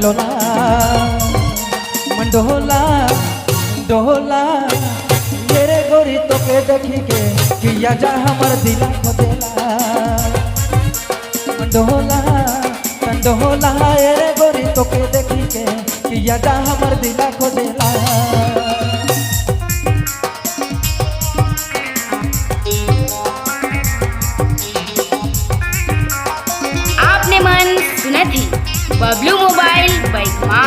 लो ना मंडोला डोला ये रे गोरी तो के देखी के किया जा हमर दिल खोदेला मंडोला कंडोला ये रे गोरी तो के देखी के किया जा हमर दिल खोदेला। आपने मन सुना थी बबलू मोबाइल बैकमा।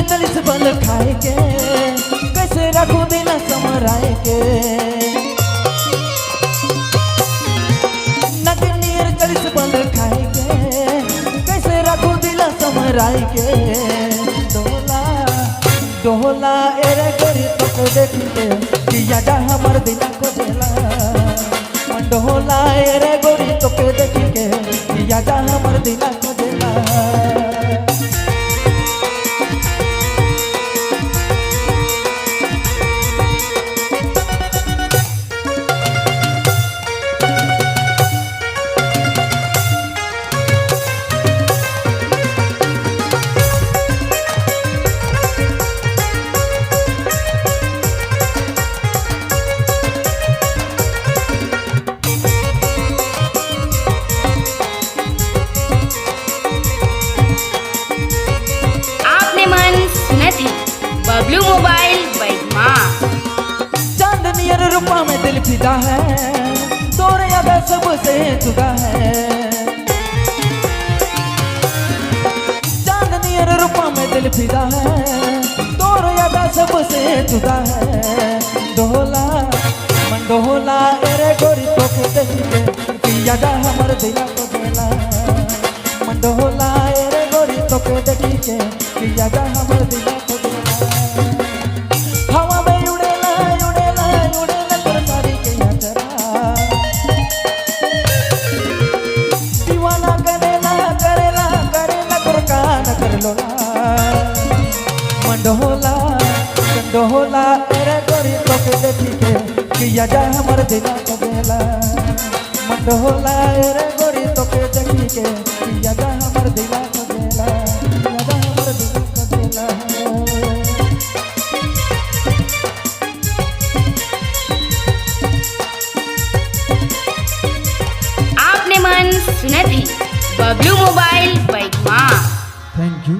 चलिस बल खाए के कैसे रखू दिन समराए के नगनीर चलिस बल खाए के कैसे रखू दिल समराए के डोला डोला एरे गोरी तो को देखी के किया जा हमर दिल को देला मंडोला एरे गोरी तो के देखी के किया जा हमर दिल को देला। बबलू मोबाइल बैकमा। चांदनियर रूपा में दिल फिदा है तोरे याद सबसे जुदा है चांदनियर रूपा में दिल फिदा है तोरे याद सबसे जुदा है डोला मंडोला एरे गोरी तो के देखी के याद हमर दिल को देला मंडोला एरे गोरी तो के देखी के याद हमर दिल को हवा में उड़ेला उड़ेला उड़ेला कर सारी के यात्रा दीवाना करेला करेला करेला कर कान कर लो ना मंडोला कंडोला एरे गोरी तो के देखी के किया जा हमर दिल को देला मंडोला एरे गोरी तो के देखी के किया जा हमर दिल को देला किया जा हमर दिल को देला। आपने मन सुना थी बबलू मोबाइल बैकमा। Thank you.